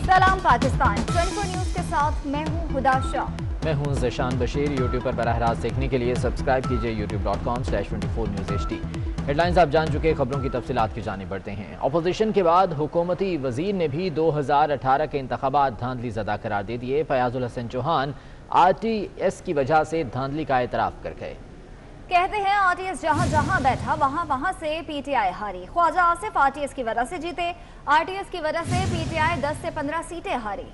सलाम पाकिस्तान 24 न्यूज के साथ मैं हूं हुदा शाह। मैं हूं ज़शान बशीर। यूट्यूब पर बराह रास्त देखने के लिए सब्सक्राइब कीजिए youtube.com/24 News HD। हेडलाइंस आप जान चुके, खबरों की तफसीलात की जाने बढ़ते हैं। अपोजिशन के बाद हुकूमती वजीर ने भी 2018 के इंतखाबात धांधली ज़दा करार दे दिए। फयाजुल हसन चौहान RTS की वजह से धांधली का एतराफ़ कर गए। कहते हैं RTS जहां जहां बैठा वहां से PTI हारी। ख्वाजा आसिफ RTS की वजह से जीते। RTS की वजह से PTI 10 से 15 सीटें हारी।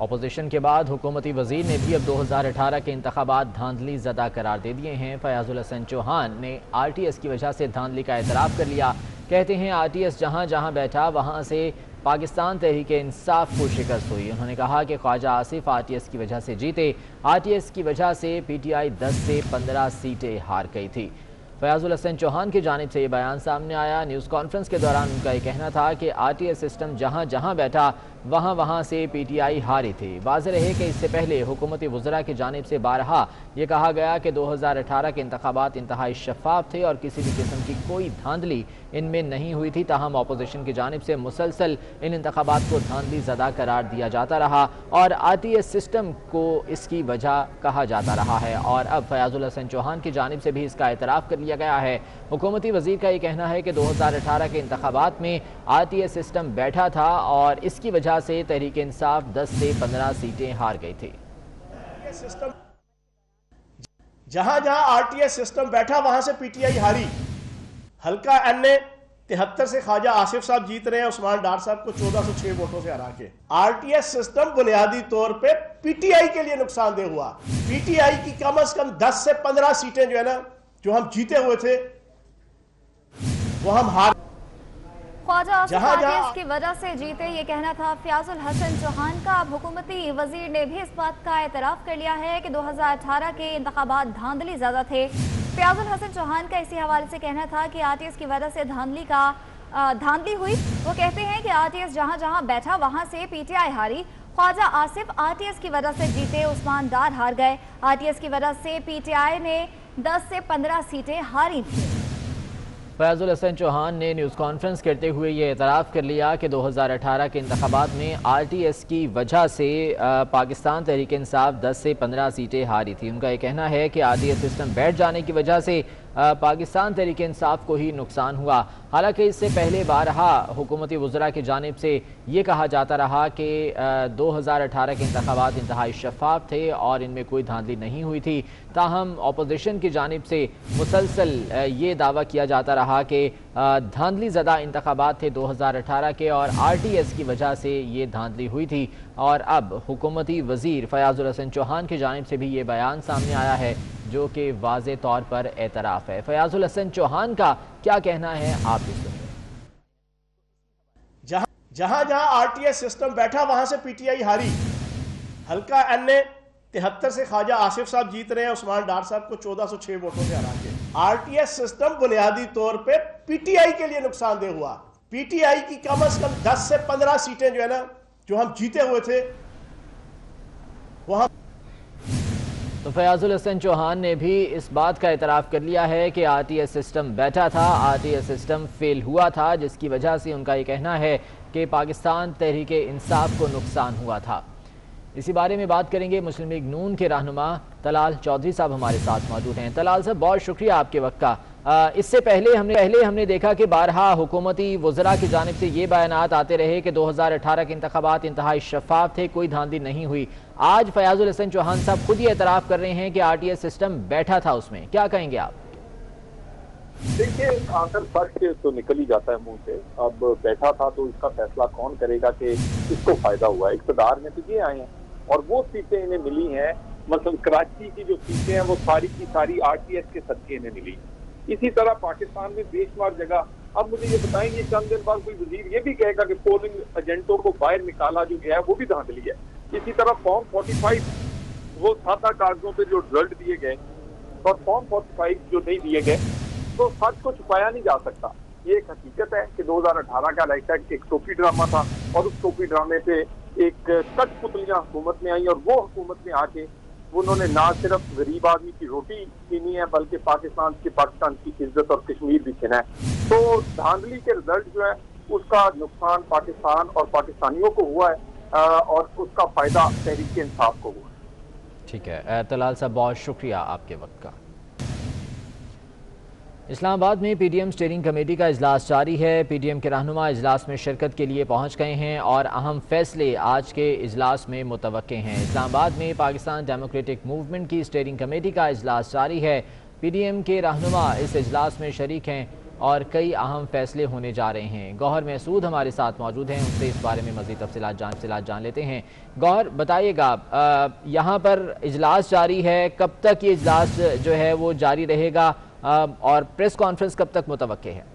अपोजिशन के बाद हुकूमती वजीर ने भी अब 2018 के इंतखाबात धांधली ज़दा करार दे दिए हैं। फयाजुल हसन चौहान ने RTS की वजह से धांधली का एतराफ़ कर लिया। कहते हैं RTS जहां जहां बैठा वहां से पाकिस्तान तहरीक इंसाफ को शिकस्त हुई। उन्होंने कहा कि ख्वाजा आसिफ RTS की वजह से जीते। RTS की वजह से PTI 10 से 15 सीटें हार गई थी। फयाजुल हसन चौहान की जानिब से ये बयान सामने आया। न्यूज़ कॉन्फ्रेंस के दौरान उनका ये कहना था कि RTS सिस्टम जहां जहां बैठा वहां से PTI हारी थी। वाज़ेह रहे कि इससे पहले हुकूमती वज़रा की जानिब से बारहा ये कहा गया कि 2018 के इंतखाबात इंतहाई शफ़ाफ थे और किसी भी किस्म की कोई धांधली इनमें नहीं हुई थी। ताहम अपोजिशन की जानिब से मुसलसल इन इंतखाबात को धांधली ज़दा करार दिया जाता रहा और RTS सिस्टम को इसकी वजह कहा जाता रहा है। और अब फयाजुल हसन चौहान की जानिब से भी इसका एतराफ़ कर लिया गया है। हुकूमती वज़ीर का ये कहना है कि 2018 के इंतखाबात में RTS सिस्टम बैठा था और इसकी वजह से तहरीक इंसाफ 10 से 15 सीटें हार गई थी। जहां जहां RTS सिस्टम बैठा वहां से PTI हारी। हल्का NA 73 से ख्वाजा आसिफ साहब जीत रहे हैं उस्मान डार साहब को 1406 वोटों से हरा के। RTS सिस्टम बुनियादी तौर पे PTI के लिए नुकसानदेह हुआ। PTI की कम से कम 10 से 15 सीटें जो है ना, जो हम जीते हुए थे वो हम हार। ख्वाजा आसिफ RTS की वजह से जीते, ये कहना था फयाजुल हसन चौहान का। अब हुकूमती वजीर ने भी इस बात का एतराफ़ कर लिया है कि 2018 के इंतखाबात धांधली ज़्यादा थे। फयाजुल हसन चौहान का इसी हवाले से कहना था कि RTS की वजह से धांधली हुई। वो कहते हैं कि RTS जहां जहां बैठा वहां से PTI हारी। ख्वाजा आसिफ RTS की वजह से जीते, उस्मान डार हार गए। RTS की वजह से PTI ने 10 से 15 सीटें हारी थी। फयाजुल हसन चौहान ने न्यूज़ कॉन्फ्रेंस करते हुए ये एतराफ़ कर लिया कि 2018 के इंतखाबात में RTS की वजह से पाकिस्तान तहरीक इंसाफ 10 से 15 सीटें हारी थी। उनका ये कहना है कि RTS सिस्टम बैठ जाने की वजह से पाकिस्तान तहरीक इंसाफ को ही नुकसान हुआ। हालांकि इससे पहले बारहा हुकूमती वज़रा की जानिब से ये कहा जाता रहा कि 2018 के इंतखाबात इंतहाई शफ़ाफ थे और इनमें कोई धांधली नहीं हुई थी। ताहम अपोजिशन की जानिब से मुसलसल ये दावा किया जाता रहा कि धांधली ज़दा इंतखाबात थे 2018 के और RTS की वजह से ये धांधली हुई थी। और अब हुकूमती वज़ीर फयाजुल हसन चौहान की जानिब से भी ये बयान सामने आया है जो कि वाज़े तौर पर एतराफ़ है। फयाजुल हसन चौहान का क्या कहना है आप भी सुनिए। जहां जहां RTS सिस्टम बैठा वहां से PTI हारी। हल्का NA 73 से ख्वाजा आसिफ साहब जीत रहे हैं उस्मान डार साहब को 1406 वोटों से हरा के। RTS सिस्टम बुनियादी तौर पे PTI के लिए नुकसानदेह हुआ। PTI की कम से कम 10 से 15 सीटें जो है ना, जो हम जीते हुए थे वो हम। तो फयाजुल हसन चौहान ने भी इस बात का एतराफ़ कर लिया है कि RTS सिस्टम बैठा था, RTS सिस्टम फेल हुआ था, जिसकी वजह से उनका ये कहना है कि पाकिस्तान तहरीक इंसाफ को नुकसान हुआ था। इसी बारे में बात करेंगे। मुस्लिम लीग नून के रहनुमा तलाल चौधरी साहब हमारे साथ मौजूद हैं। तलाल साहब, बहुत शुक्रिया आपके वक्त का। इससे पहले हमने देखा कि बारहा हुकूमती वज़रा की जानिब से ये बयानात आते रहे कि 2018 के इंतखाबात इंतहाई शफ़ाफ थे, कोई धांधली नहीं हुई। आज फयाजुल हसन चौहान साहब खुद ये एतराफ़ कर रहे हैं कि RTS सिस्टम बैठा था, उसमें क्या कहेंगे आप? देखिए, आखिर सच तो निकल ही जाता है मुंह से। अब बैठा था तो इसका फैसला कौन करेगा कि किसको फायदा हुआ। इक़्तिदार में तो ये आए हैं और वो सीटें इन्हें मिली हैं। मतलब कराची की जो सीटें हैं वो सारी की सारी RTS के सदके इन्हें मिली। इसी तरह पाकिस्तान में बेशुमार जगह। अब मुझे ये बताएंगे, चंद दिन बाद कोई वजीर ये भी कहेगा कि पोलिंग एजेंटों को बाहर निकाला जो गया है वो भी धांधली है। इसी तरह फॉर्म 45 वो सादा कागजों पे जो रिजल्ट दिए गए और फॉर्म 45 जो नहीं दिए गए, तो सच को छुपाया नहीं जा सकता। ये एक हकीकत है कि 2018 का इलेक्शन एक टोपी ड्रामा था और उस टोपी ड्रामे पे एक कठपुतलियां हुकूमत में आई और वो हुकूमत में आके उन्होंने ना सिर्फ गरीब आदमी की रोटी छीनी है बल्कि पाकिस्तान की इज्जत और कश्मीर भी छीना है। तो धांधली के रिजल्ट जो है उसका नुकसान पाकिस्तान और पाकिस्तानियों को हुआ है और उसका फायदा तहरीक इंसाफ को हुआ है। ठीक है तलाल साहब, बहुत शुक्रिया आपके वक्त का। इस्लामाबाद में पीडीएम स्टीयरिंग कमेटी का इजलास जारी है। पीडीएम के रहनुमा इजलास में शिरकत के लिए पहुंच गए हैं और अहम फैसले आज के इजलास में मुतवक्के हैं। इस्लामाबाद में पाकिस्तान डेमोक्रेटिक मूवमेंट की स्टीयरिंग कमेटी का इजलास जारी है। पीडीएम के रहनुमा इस इजलास में शरीक हैं और कई अहम फैसले होने जा रहे हैं। गौहर महसूद हमारे साथ मौजूद हैं, उनसे इस बारे में मज़ीद तफसीलात जान लेते हैं। गौहर, बताइएगा, यहाँ पर इजलास जारी है, कब तक ये इजलास जो है वो जारी रहेगा और प्रेस कॉन्फ्रेंस कब तक मुतवक्के है?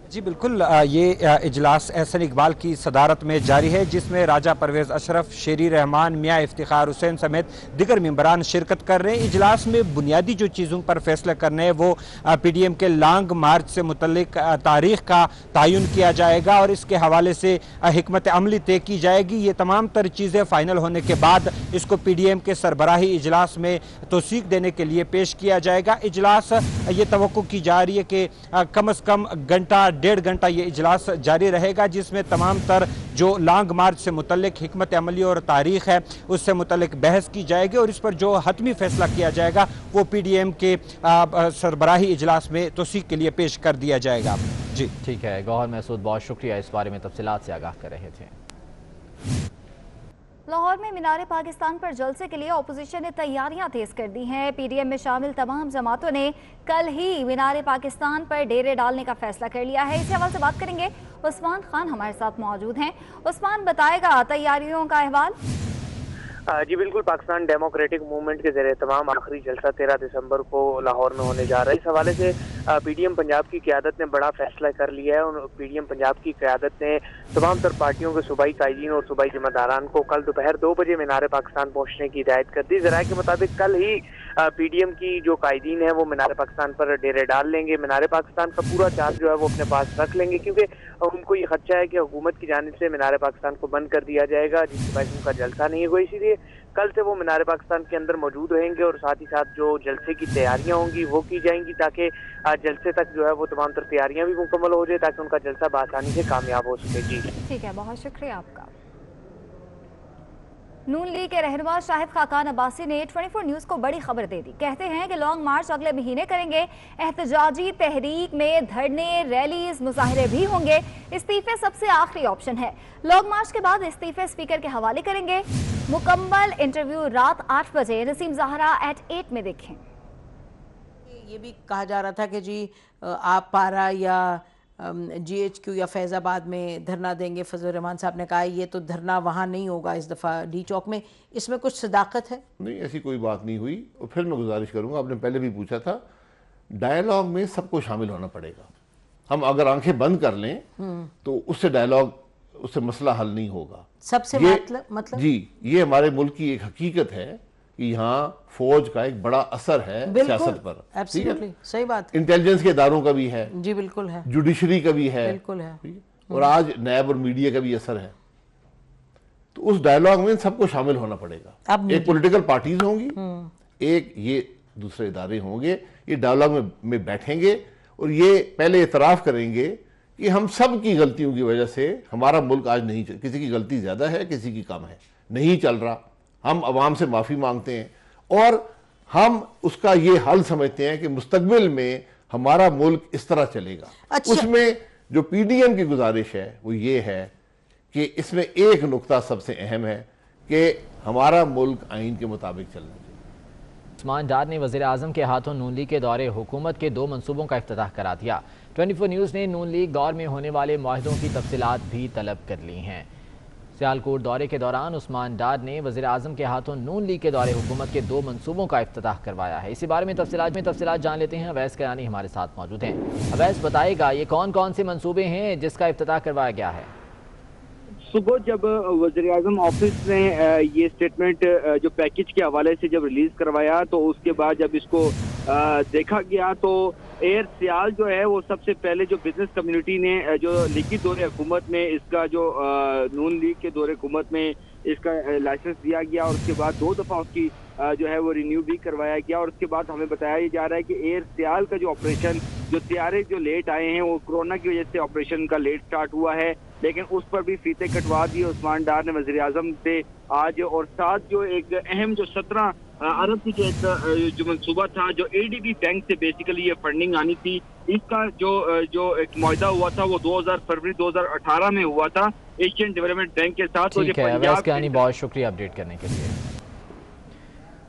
जी बिल्कुल, ये इजलास एहसन इकबाल की सदारत में जारी है, जिसमें राजा परवेज़ अशरफ, शेरी रहमान, मियाँ इफ्तिखार हुसैन समेत दिगर मेंबरान शिरकत कर रहे हैं। इजलास में बुनियादी जो चीज़ों पर फैसला करने हैं वो पीडीएम के लॉन्ग मार्च से मुतल्लिक तारीख का तयन किया जाएगा और इसके हवाले से हिकमत अमली तय की जाएगी। ये तमाम तर चीज़ें फाइनल होने के बाद इसको पीडीएम के सरबराही इजलास में तौसीक देने के लिए पेश किया जाएगा। इजलास ये तवक्को की जा रही है कि कम अज़ कम घंटा 1.5 घंटा ये इजलास जारी रहेगा, जिसमें तमाम तर जो लॉन्ग मार्च से मुतल्लिक हिकमत अमली और तारीख है उससे मुतल्लिक बहस की जाएगी और इस पर जो हतमी फैसला किया जाएगा वो पीडीएम के सरबराही इजलास में तौसीक के लिए पेश कर दिया जाएगा। जी ठीक है गौहर महसूद, बहुत शुक्रिया, इस बारे में तफसीलात से आगाह कर रहे थे। लाहौर में मीनार पाकिस्तान पर जलसे के लिए अपोजिशन ने तैयारियां तेज कर दी हैं। पीडीएम में शामिल तमाम जमातों ने कल ही मीनार पाकिस्तान पर डेरे डालने का फैसला कर लिया है। इस हवाले से बात करेंगे, उस्मान खान हमारे साथ मौजूद हैं। उस्मान, बताएगा तैयारियों का अहवाल? जी बिल्कुल, पाकिस्तान डेमोक्रेटिक मूवमेंट के ज़रिए तमाम आखिरी जलसा 13 दिसंबर को लाहौर में होने जा रहा है। इस हवाले से पीडीएम पंजाब की क़यादत ने बड़ा फैसला कर लिया है और पीडीएम पंजाब की क़यादत ने तमाम तर पार्टियों के सूबाई कायदीन और सूबाई जिम्मेदारान को कल दोपहर 2 बजे मीनार पाकिस्तान पहुँचने की हिदायत कर दी। ज़राए के मुताबिक कल ही पीडीएम की जो कायदीन है वो मीनार पाकिस्तान पर डेरे डाल लेंगे। मीनार पाकिस्तान का पूरा चार्ज जो है वो अपने पास रख लेंगे, क्योंकि उनको ये खदशा है कि हुकूमत की जानिब से मीनार पाकिस्तान को बंद कर दिया जाएगा, जिसकी वजह से उनका जलसा नहीं होगा। इसीलिए कल से वो मीनार पाकिस्तान के अंदर मौजूद रहेंगे और साथ ही साथ जो जलसे की तैयारियां होंगी वो की जाएंगी, ताकि जलसे तक जो है वो तमाम तर तैयारियां भी मुकम्मल हो जाए ताकि उनका जलसा बआसानी से कामयाब हो सके। जी ठीक है, बहुत शुक्रिया आपका। नून लीग के रहनुमा शाहिद खाकान अब्बासी ने 24 न्यूज़ को बड़ी खबर दे दी। कहते हैं कि लॉन्ग मार्च अगले महीने करेंगे, एहतजाजी तहरीक में धरने, रैलीज, मुजाहरे भी होंगे। इस्तीफे सबसे आखिरी ऑप्शन है। लॉन्ग मार्च के बाद इस्तीफे स्पीकर के हवाले करेंगे। मुकम्मल इंटरव्यू रात 8 बजे नसीम ज़हरा @8 में देखें। ये भी कहा जा रहा था कि जी आप पारा या GHQ या फैज़ाबाद में धरना देंगे। फजल रहमान साहब ने कहा ये तो धरना वहाँ नहीं होगा इस दफ़ा डी चौक में। इसमें कुछ सदाकत है? नहीं, ऐसी कोई बात नहीं हुई। और फिर मैं गुजारिश करूँगा, आपने पहले भी पूछा था, डायलॉग में सबको शामिल होना पड़ेगा। हम अगर आंखें बंद कर लें तो उससे डायलॉग, उससे मसला हल नहीं होगा। सबसे मतलब जी, ये हमारे मुल्क की एक हकीकत है कि यहाँ फौज का एक बड़ा असर है सियासत पर। एब्सोल्युटली सही बात। इंटेलिजेंस के इदारों का भी है, जी बिल्कुल है, जुडिशरी का भी है, बिल्कुल है, और आज नैब और मीडिया का भी असर है। तो उस डायलॉग में सबको शामिल होना पड़ेगा। एक पॉलिटिकल पार्टीज होंगी, एक ये दूसरे इदारे होंगे, ये डायलॉग में बैठेंगे और ये पहले इतराफ करेंगे कि हम सब की गलतियों की वजह से हमारा मुल्क आज नहीं चल, किसी की गलती ज्यादा है, किसी की कम है, नहीं चल रहा। हम अवाम से माफ़ी मांगते हैं और हम उसका ये हल समझते हैं कि मुस्तकबिल में हमारा मुल्क इस तरह चलेगा। अच्छा। उसमें जो पीडीएम की गुजारिश है वो ये है कि इसमें एक नुकता सबसे अहम है कि हमारा मुल्क आइन के मुताबिक चलना चाहिए। उस्मान डार ने वज़ीर आज़म के हाथों नून लीग के दौरे हुकूमत के 2 मनसूबों का इफ्तिताह करा दिया। 24 न्यूज़ ने नून लीग दौर में होने वाले मुआहदों की तफसीलात भी तलब कर ली हैं। सियालकोट दौरे के दौरान उस्मान डार ने वज़ीर आज़म के हाथों नून लीग के दौरे हुकूमत के 2 मनसूबों का इफ्तिताह करवाया है। इसी बारे में तफसीलात जान लेते हैं। अवैस कयानी हमारे साथ मौजूद हैं। अवैस, बताएगा ये कौन कौन से मनसूबे हैं जिसका इफ्तिताह करवाया गया है? सुबह जब वज़ीर आज़म ऑफिस ने ये स्टेटमेंट जो पैकेज के हवाले से जब रिलीज करवाया, तो उसके बाद जब इसको देखा गया तो एयर सियाल जो है वो सबसे पहले जो बिजनेस कम्युनिटी ने जो लीगी दौरे हुकूमत में इसका जो नून लीग के दौरे हुकूमत में इसका लाइसेंस दिया गया और उसके बाद 2 दफ़ा उसकी जो है वो रिन्यू भी करवाया गया। और उसके बाद हमें बताया जा रहा है कि एयर सियाल का जो ऑपरेशन जो तैयारे जो लेट आए हैं वो कोरोना की वजह से ऑपरेशन का लेट स्टार्ट हुआ है, लेकिन उस पर भी फीते कटवा दिए उस्मान डार ने वज़ीर आज़म से आज। और साथ जो एक अहम जो 17 अरब की जो मंसूबा था, जो ADB बैंक से बेसिकली ये फंडिंग आनी थी, इसका जो एक मुआहदा हुआ था वो फरवरी 2018 में हुआ था एशियन डेवलपमेंट बैंक के साथ। ठीक है अवैस कियानी, बहुत शुक्रिया अपडेट करने के लिए।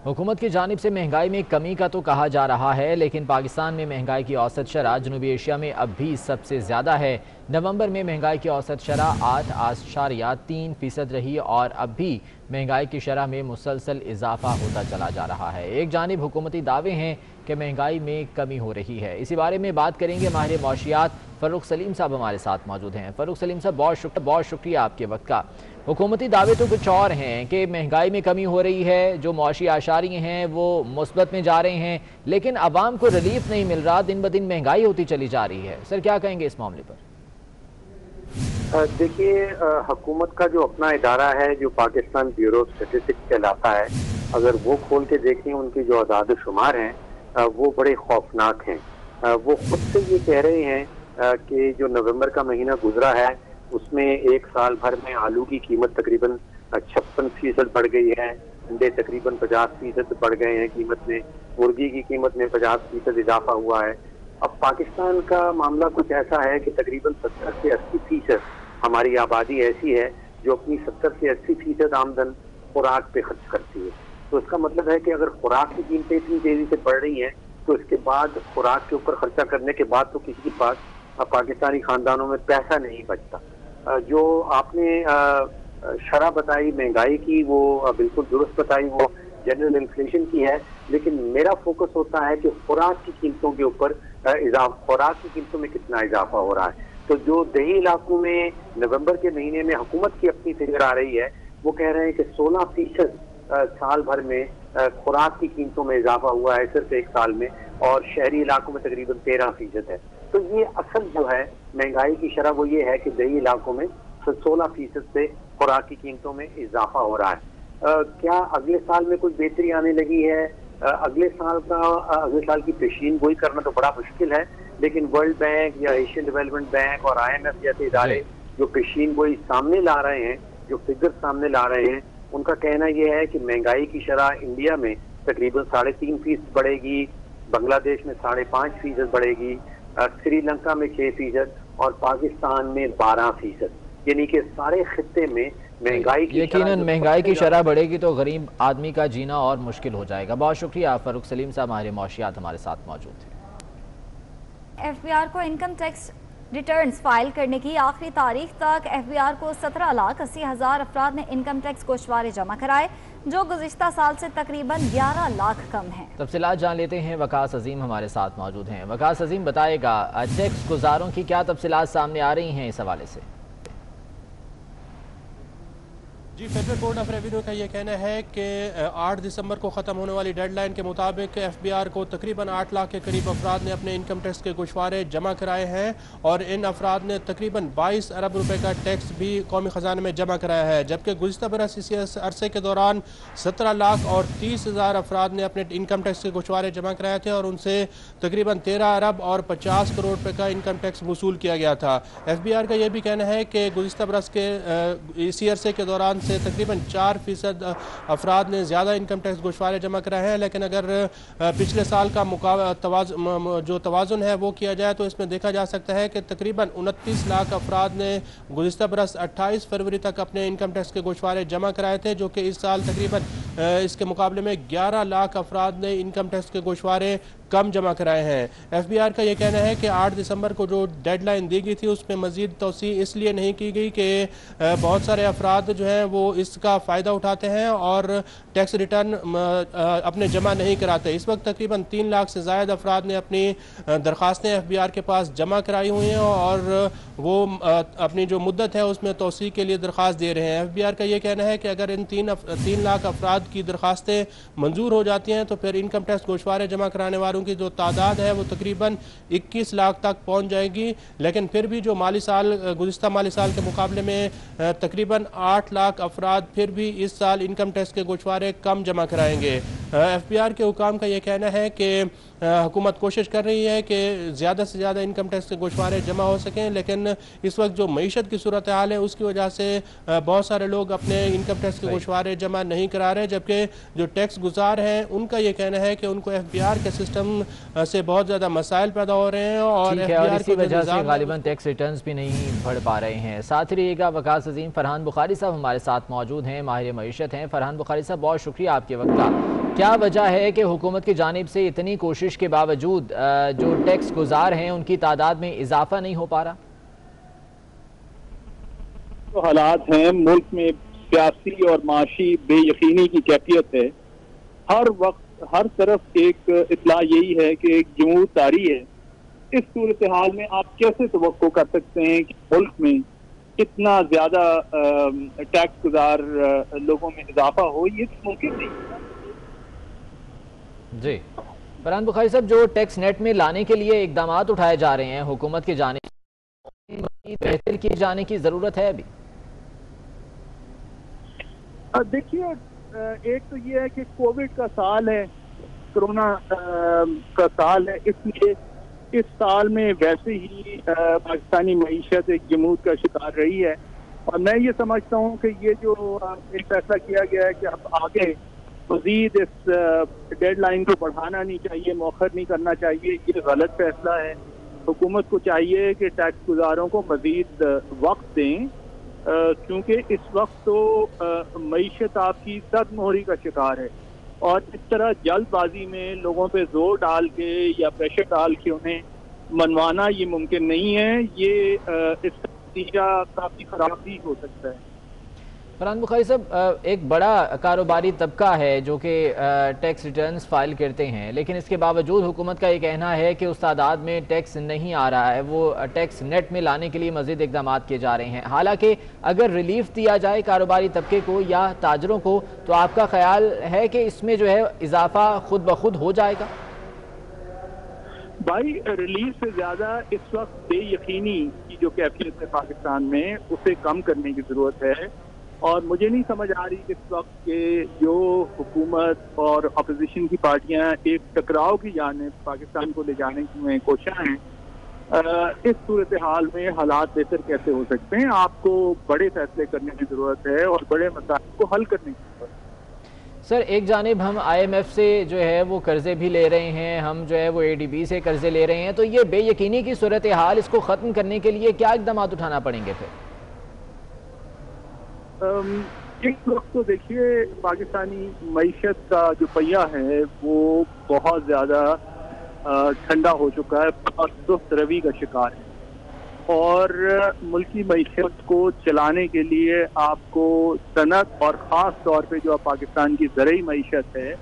हुकूमत की जानिब से महंगाई में कमी का तो कहा जा रहा है, लेकिन पाकिस्तान में महंगाई की औसत शरह जनूबी एशिया में अब भी सबसे ज़्यादा है। नवंबर में महंगाई की औसत शरह 8.3% रही और अब भी महंगाई की शरह में मुसलसल इजाफा होता चला जा रहा है। एक जानिब हुकूमती दावे हैं कि महंगाई में कमी हो रही है। इसी बारे में बात करेंगे माहिर मौशियात फ़रूख सलीम साहब हमारे साथ मौजूद हैं। फ़रूख सलीम साहब बहुत शुक्रिया आपके वक्त का। हुकूमती दावे तो कुछ और हैं कि महंगाई में कमी हो रही है, जो मौशी आशारी हैं वो मुस्बत में जा रहे हैं, लेकिन आवाम को रिलीफ नहीं मिल रहा, दिन ब दिन महंगाई होती चली जा रही है। सर क्या कहेंगे इस मामले पर? देखिए, हुकूमत का जो अपना इदारा है जो पाकिस्तान ब्यूरो ऑफ स्टैटिस्टिक्स कहलाता है, अगर वो खोल के देखें उनकी जो आदाद शुमार हैं वो बड़े खौफनाक हैं। वो खुद से ये कह रहे हैं कि जो नवंबर का महीना गुजरा है उसमें एक साल भर में आलू की कीमत तकरीबन 56% बढ़ गई है, अंडे तकरीबन 50% बढ़ गए हैं कीमत में, मुर्गी की कीमत में 50% इजाफा हुआ है। अब पाकिस्तान का मामला कुछ ऐसा है कि तकरीबन 70 से 80% हमारी आबादी ऐसी है जो अपनी 70 से 80% आमदन खुराक पे खर्च करती है। तो इसका मतलब है कि अगर खुराक की कीमतें इतनी तेजी से बढ़ रही हैं तो इसके बाद खुराक के ऊपर खर्चा करने के बाद तो किसी के पास पाकिस्तानी खानदानों में पैसा नहीं बचता। जो आपने शरह बताई महंगाई की वो बिल्कुल दुरुस्त बताई, वो जनरल इन्फ्लेशन की है, लेकिन मेरा फोकस होता है कि खुराक की कीमतों के ऊपर खुराक की कीमतों में कितना इजाफा हो रहा है। तो जो दही इलाकों में नवंबर के महीने में हुकूमत की अपनी फिगर आ रही है, वो कह रहे हैं कि 16% साल भर में खुराक की कीमतों में इजाफा हुआ है सिर्फ एक साल में, और शहरी इलाकों में तकरीबन 13% है। तो ये असल जो है महंगाई की शरह वो ये है कि दही इलाकों में 16% से खुराक की कीमतों में इजाफा हो रहा है। क्या अगले साल में कुछ बेहतरी आने लगी है? अगले साल की पेशीन गोई करना तो बड़ा मुश्किल है, लेकिन वर्ल्ड बैंक या एशियन डेवलपमेंट बैंक और IMF जैसे इदारे जो पेशीन गोई सामने ला रहे हैं, जो फिगर सामने ला रहे हैं, उनका कहना यह है कि महंगाई की शरह इंडिया में तकरीबन 3.5% बढ़ेगी, बांग्लादेश में 5.5% बढ़ेगी, श्रीलंका में 6% और पाकिस्तान में 12%। यानी कि सारे खित्ते में महंगाई की यकीनन महंगाई की शरह बढ़ेगी तो गरीब आदमी का जीना और मुश्किल हो जाएगा। बहुत शुक्रिया फ़रूख सलीम साहब हमारे मौशियात हमारे साथ मौजूद थे। FBR को इनकम टैक्स रिटर्न्स फाइल करने की आखिरी तारीख तक FBR को 17,80,000 अफराद ने इनकम टैक्स गोशवारे जमा कराए, जो गुज़िश्ता साल से तकरीबन 11 लाख कम है। तफसीलात जान लेते हैं, वकास अजीम हमारे साथ मौजूद हैं। वकास अजीम बताएगा टैक्स गुजारों की क्या तफसीलात सामने आ रही हैं इस हवाले से? जी, फेडरल कोर्ट ऑफ रेवेन्यू का ये कहना है कि 8 दिसंबर को ख़त्म होने वाली डेडलाइन के मुताबिक FBR को तकरीबन 8 लाख के करीब अफराद ने अपने इनकम टैक्स के गोशवारे जमा कराए हैं और इन अफराद ने तकरीबन 22 अरब रुपए का टैक्स भी कौमी ख़जाने में जमा कराया है, जबकि गुज़िश्ता बरस इसी अरसे के दौरान 17 लाख और 30,000 अफराद ने अपने इनकम टैक्स के गोशवारे जमा कराए थे और उनसे तकरीबन 13 अरब और 50 करोड़ रुपये का इनकम टैक्स वसूल किया गया था। FBR का यह भी कहना है कि गुज़िश्ता बरस के इसी अरसे के दौरान से तकरीबन 4% अफराद ने ज़्यादा इनकम टैक्स गोशवारे जमा कराए हैं, लेकिन अगर पिछले साल का जो तवाज़ुन है वो किया जाए तो इसमें देखा जा सकता है कि तकरीबन 29 लाख अफराद ने गुज़िश्ता बरस 28 फरवरी तक अपने इनकम टैक्स के गोशवारे जमा कराए थे, जो कि इस साल तकरीबन इसके मुकाबले में 11 लाख अफराद ने इनकम टैक्स के गोशवारे कम जमा कराए हैं। FBR का यह कहना है कि 8 दिसंबर को जो डेडलाइन दी गई थी उसमें मज़ीद तोसी इसलिए नहीं की गई कि बहुत सारे अफराद जो हैं वो इसका फ़ायदा उठाते हैं और टैक्स रिटर्न अपने जमा नहीं कराते। इस वक्त तकरीबन 3 लाख से ज़ायद अफराद ने अपनी दरख्वास्तें FBR के पास जमा कराई हुई हैं और वो अपनी जो मुद्दत है उसमें तोसी के लिए दरख्वास्त दे रहे हैं। FBR का यह कहना है कि अगर इन 3 लाख अफराद की दरख्वास्तें मंजूर हो जाती हैं तो फिर इनकम टैक्स गोशवारे जमा कराने वालों की जो तादाद है वो तकरीबन 21 लाख तक पहुंच जाएगी, लेकिन फिर भी जो गुज़िश्ता माली साल के मुकाबले में तकरीबन 8 लाख अफराद फिर भी इस साल इनकम टैक्स के गोशवारे कम जमा कराएंगे। FBR के हुकाम का यह कहना है कि हुकूमत कोशिश कर रही है कि ज़्यादा से ज़्यादा इनकम टैक्स के गोशवारे जमा हो सकें, लेकिन इस वक्त जो मईशत की सूरत हाल है उसकी वजह से बहुत सारे लोग अपने इनकम टैक्स के गोशवारे जमा नहीं करा रहे, जबकि जो टैक्स गुजार हैं उनका ये कहना है कि उनको FBR के सिस्टम से बहुत ज़्यादा मसाइल पैदा हो रहे हैं और इसी वजह से गालिबन टैक्स रिटर्न्स भी नहीं भर पा रहे हैं। साथ ही रहिएगा। वकास अजीम फरहान बुखारी साहब हमारे साथ मौजूद हैं, माहिर मईशत हैं। फरहान बुखारी साहब, बहुत शुक्रिया आपके वक्त का। क्या वजह है कि हुकूमत की जानिब से इतनी कोशिश के बावजूद जो टैक्स गुजार हैं उनकी तादाद में इजाफा नहीं हो पा रहा? तो हालात हैं, मुल्क में सियासी और माशी बेयकीनी की कैफियत है। हर वक्त हर तरफ एक इत्तला यही है कि एक जमहूर तारी है। इस सूरत हाल में आप कैसे तवक्को कर सकते हैं कि मुल्क में इतना ज्यादा टैक्स गुजार लोगों में इजाफा हो? ये तो मुमकिन नहीं जी। फरहान बुखारी साहब, जो टैक्स नेट में लाने के लिए इकदाम उठाए जा रहे हैं हुकूमत की जानिब से, बेहतर किए जाने की जरूरत है अभी? देखिए, एक तो ये है कि कोविड का साल है, कोरोना का साल है, इसलिए इस साल में वैसे ही पाकिस्तानी मईशत एक जमूद का शिकार रही है। और मैं ये समझता हूँ कि ये जो एक फैसला किया गया है कि अब आगे मजीद इस डेडलाइन को बढ़ाना नहीं चाहिए, मौखर नहीं करना चाहिए, ये गलत फैसला है। हुकूमत को चाहिए कि टैक्स गुजारों को मजीद वक्त दें, क्योंकि इस वक्त तो मईशत आपकी सदमोहरी का शिकार है और इस तरह जल्दबाजी में लोगों पे जोर डाल के या प्रेशर डाल के उन्हें मनवाना ये मुमकिन नहीं है। ये इसका नतीजा काफ़ी ख़राब भी हो सकता है। फरहान बुखारी साहब, एक बड़ा कारोबारी तबका है जो कि टैक्स रिटर्न्स फाइल करते हैं, लेकिन इसके बावजूद हुकूमत का ये कहना है कि उस तादाद में टैक्स नहीं आ रहा है, वो टैक्स नेट में लाने के लिए मज़ीद इकदाम किए जा रहे हैं। हालांकि अगर रिलीफ दिया जाए कारोबारी तबके को या ताजरों को, तो आपका ख्याल है कि इसमें जो है इजाफा खुद ब खुद हो जाएगा? भाई, रिलीफ से ज़्यादा इस वक्त बेयकीनी की जो कैफियत है पाकिस्तान में, उसे कम करने की ज़रूरत है। और मुझे नहीं समझ आ रही इस वक्त के जो हुकूमत और अपोजिशन की पार्टियां एक टकराव की जाने पाकिस्तान को ले जाने में कोशिश हैं, इस सूरत हाल में हालात बेहतर कैसे हो सकते हैं? आपको बड़े फैसले करने की ज़रूरत है और बड़े मसाइल को हल करने की ज़रूरत है। सर, एक जानिब हम IMF से जो है वो कर्जे भी ले रहे हैं, हम जो है वो ADB से कर्जे ले रहे हैं, तो ये बेयकीनी की सूरत हाल, इसको ख़त्म करने के लिए क्या इक़दाम उठाना पड़ेंगे फिर? एक वक्त तो देखिए, पाकिस्तानी मईशत का जो पहिया है वो बहुत ज़्यादा ठंडा हो चुका है, बहुत सुस्त रवि का शिकार है। और मुल्की मईशत को चलाने के लिए आपको सनत और ख़ास तौर पे जो पाकिस्तान की ज़रई मईशत है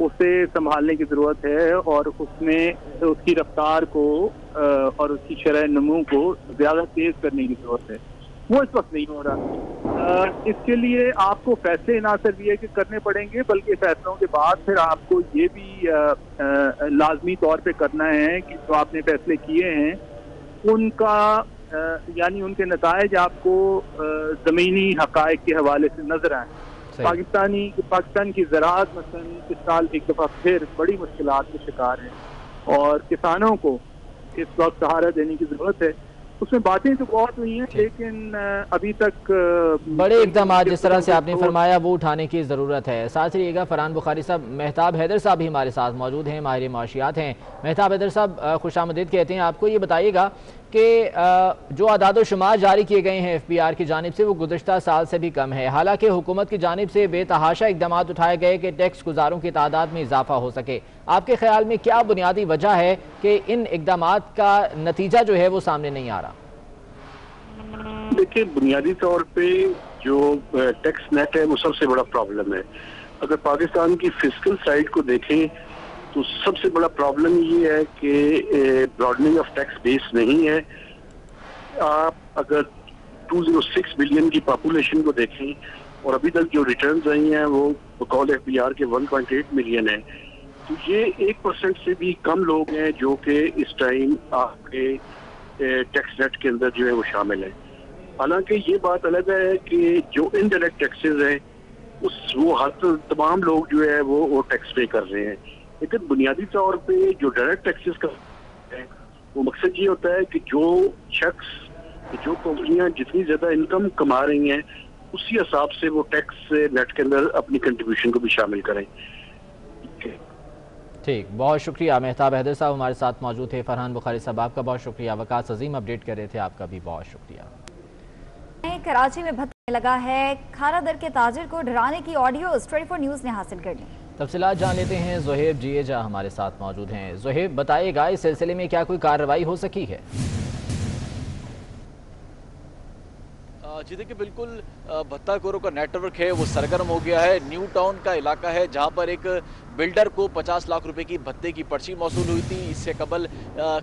उसे संभालने की ज़रूरत है और उसमें उसकी रफ्तार को और उसकी शरह नमू को ज़्यादा तेज़ करने की ज़रूरत है। वो इस वक्त नहीं हो रहा। इसके लिए आपको फैसले ना सिर्फ ये कि करने पड़ेंगे, बल्कि फैसलों के बाद फिर आपको ये भी लाजमी तौर पे करना है कि जो आपने फैसले किए हैं उनका यानी उनके नताइज आपको ज़मीनी हक़ाइक़ के हवाले से नजर आए। पाकिस्तान की ज़राअत मसलन इस साल एक दफ़ा फिर बड़ी मुश्किलात के शिकार है और किसानों को इस वक्त सहारा देने की ज़रूरत है। उसमें बातें तो बहुत हुई हैं, लेकिन अभी तक बड़े इक़दाम जिस तरह से आपने फरमाया वो उठाने की ज़रूरत है। साथ रहिएगा। फरहान बुखारी साहब, मेहताब हैदर साहब भी हमारे साथ मौजूद हैं, माहिर माशियात हैं। मेहताब हैदर साहब, खुशामदीद कहते हैं आपको। ये बताइएगा कि जो आदाद शुमार जारी किए गए हैं FBR की जानिब से, वो गुज़श्ता साल से भी कम है। हालांकि हुकूमत की जानिब से बेतहाशा इक़दाम उठाए गए कि टैक्स गुजारों की तादाद में इजाफा हो सके। आपके ख्याल में क्या बुनियादी वजह है कि इन इक़दाम का नतीजा जो है वो सामने नहीं आ रहा? देखिए, बुनियादी तौर पे जो टैक्स नेट है वो सबसे बड़ा प्रॉब्लम है। अगर पाकिस्तान की फिस्कल साइड को देखें तो सबसे बड़ा प्रॉब्लम ये है कि ब्रॉडनिंग ऑफ टैक्स बेस नहीं है। आप अगर 206 बिलियन की पॉपुलेशन को देखें और अभी तक जो रिटर्न्स आई हैं वो बकौल FBR के 1.8 मिलियन है, तो ये 1% से भी कम लोग हैं जो कि इस टाइम आपके टैक्स नेट के अंदर जो है वो शामिल है। हालांकि ये बात अलग है कि जो इनडायरेक्ट टैक्सेस हैं वो हर तमाम लोग जो है वो टैक्स पे कर रहे हैं, लेकिन बुनियादी तौर पे जो डायरेक्ट टैक्सेस का है वो मकसद ये होता है कि जो शख्स, जो कंपनियां जितनी ज्यादा इनकम कमा रही हैं उसी हिसाब से वो टैक्स नेट के अंदर अपनी कंट्रीब्यूशन को भी शामिल करें। ठीक, बहुत शुक्रिया। मेहताब हैदर साहब हमारे साथ मौजूद थे। फरहान बुखारी साहब आपका बहुत शुक्रिया। वकास अजीम अपडेट कर रहे थे, आपका भी बहुत शुक्रिया। कराची में भत्ता लगा है, खारा दर के ताजिर को डराने की ऑडियो 24 न्यूज़ ने हासिल कर ली। तफसीलात जान लेते हैं। ज़ोहेब जिएजा हमारे साथ मौजूद हैं। ज़ोहेब बताइएगा, इस सिलसिले में क्या कोई कार्रवाई हो सकी है? जी देखिए, बिल्कुल भत्ताखोरों का नेटवर्क है वो सरगर्म हो गया है। न्यू टाउन का इलाका है जहां पर एक बिल्डर को 50 लाख रुपए की भत्ते की पर्ची मौसूल हुई थी। इससे कबल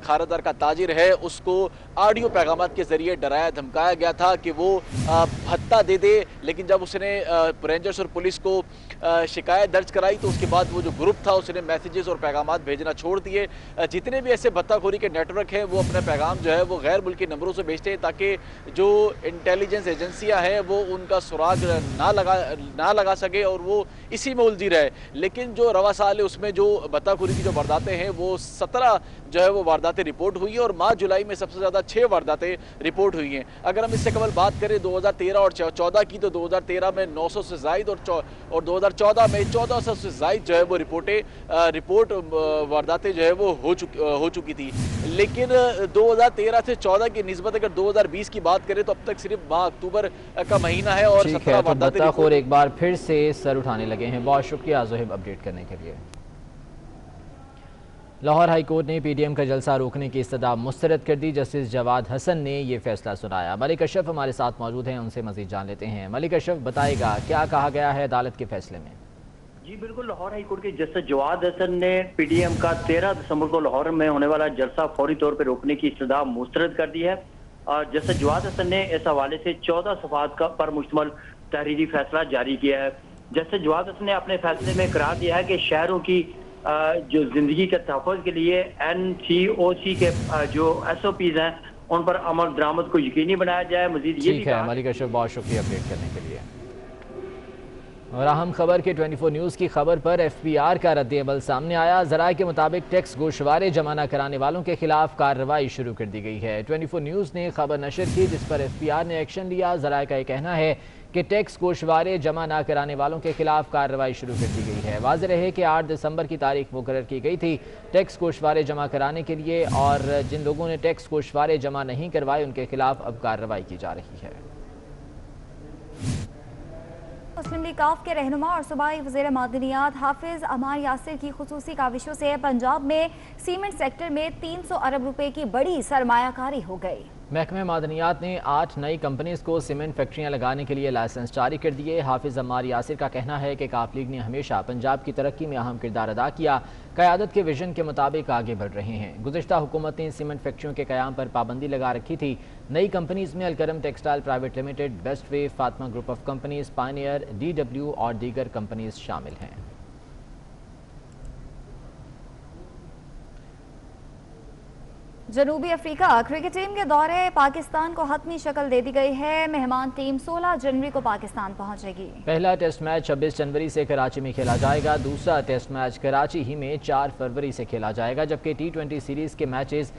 खारादार का ताजिर है, उसको ऑडियो पैगामात के जरिए डराया धमकाया गया था कि वो भत्ता दे दे, लेकिन जब उसने रेंजर्स और पुलिस को शिकायत दर्ज कराई तो उसके बाद वो जो ग्रुप था उसने मैसेजेस और पैगामात भेजना छोड़ दिए। जितने भी ऐसे भत्ताखोरी के नेटवर्क हैं वो अपने पैगाम जो है वो गैर मुल्की नंबरों से भेजते हैं ताकि जो इंटेलिजेंस एजेंसियां हैं वो उनका सुराग ना लगा सके और वो इसी में उलझी रहे। लेकिन जो रवा साल है उसमें जो भत्ताखोरी की जो वारदातें हैं वो 17 जो है वो वारदातें रिपोर्ट हुई है और माह जुलाई में सबसे ज़्यादा 6 वारदातें रिपोर्ट हुई हैं। अगर हम इससे कबल बात करें 2013 और 14 की, तो 2013 में 900 से ज़ायद और 2014 में 1400 से ज़ायद जो है वो रिपोर्ट वारदातें जो है वो हो चुकी थी। लेकिन 2013 से 14 की निस्बत अगर 2020 की बात करें तो अब तक सिर्फ माह अक्टूबर का महीना है और 17 वारदातें भत्ताखोर एक बार फिर से सर उठाने लगे हैं। बहुत शुक्रिया ज़ोहेब अपडेट करने के लिए। लाहौर हाई कोर्ट ने पीडीएम का जलसा रोकने की इस्तदा मुस्तरद कर दी। जस्टिस जवाद हसन ने ये फैसला सुनाया। मलिक अशरफ हमारे साथ मौजूद हैं, उनसे मजीद जान लेते हैं। मलिक अशरफ बताएगा क्या कहा गया है अदालत के फैसले में? जी बिल्कुल, लाहौर हाई कोर्ट के जस्टिस जवाद हसन ने पीडीएम का 13 दिसंबर को लाहौर में होने वाला जलसा फौरी तौर पर रोकने की इस्तदा मुस्तरद कर दी है। और जस्टिस जवाद हसन ने इस हवाले से 14 सफ़हात पर मुश्तमिल तहरीरी फैसला जारी किया है। जस्टिस जवाद हसन ने अपने फैसले में करार दिया है कि शहरों की जो जिंदगी के तहफ़्फ़ुज़ के लिए NCOC के जो SOPs हैं उन पर अमल दरामद को यकीनी बनाया जाए। मजीद ये भी है मलिक अशरफ, बहुत शुक्रिया अपडेट करने के लिए। और अहम खबर के 24 न्यूज़ की खबर पर FBR का रद्द-ए-अमल सामने आया। ज़राए के मुताबिक टैक्स गोशवारे जमा न कराने वालों के खिलाफ कार्रवाई शुरू कर दी गई है। 24 न्यूज़ ने खबर नशर की जिस पर FBR ने एक्शन लिया। ज़राए का यह कहना है कि टैक्स गोशवारे जमा न कराने वालों के खिलाफ कार्रवाई शुरू कर दी गई है। वाज़ेह रहे कि 8 दिसंबर की तारीख मुकर्रर की गई थी टैक्स गोशवारे जमा कराने के लिए, और जिन लोगों ने टैक्स गोशवारे जमा नहीं करवाए उनके खिलाफ अब कार्रवाई की जा रही है। मुस्लिम लीग काफ के रहनुमा और सूबाई वज़ीर मादनियात हाफिज अमार यासिर की खुसूसी काविशों से पंजाब में सीमेंट सेक्टर में 300 अरब रुपए की बड़ी सरमायाकारी हो गई। महकमे मादनियात ने 8 नई कंपनीज को सीमेंट फैक्ट्रियां लगाने के लिए लाइसेंस जारी कर दिए। हाफिज अम्मार यासिर का कहना है कि काफ लीग ने हमेशा पंजाब की तरक्की में अहम किरदार अदा किया, क़यादत के विजन के मुताबिक आगे बढ़ रहे हैं। गुज़िश्ता हुकूमत ने सीमेंट फैक्ट्रियों के क़याम पर पाबंदी लगा रखी थी। नई कंपनीज में Alkaram textile private limited, best way, Fatima group of companies, Pioneer, DW और दीगर कंपनीज शामिल हैं। जनूबी अफ्रीका क्रिकेट टीम के दौरे पाकिस्तान को हतमी शक्ल दे दी गई है। मेहमान टीम 16 जनवरी को पाकिस्तान पहुंचेगी। पहला टेस्ट मैच 26 जनवरी से कराची में खेला जाएगा। दूसरा टेस्ट मैच कराची ही में 4 फरवरी से खेला जाएगा, जबकि T20 सीरीज के मैचेस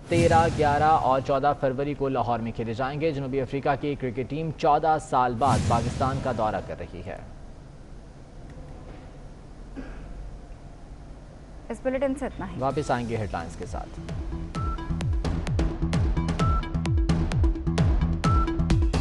13, 11 और 14 फरवरी को लाहौर में खेले जाएंगे। जनूबी अफ्रीका की क्रिकेट टीम 14 साल बाद पाकिस्तान का दौरा कर रही है। इस बुलेटिन से इतना ही। वापस आएंगे हेडलाइंस के साथ।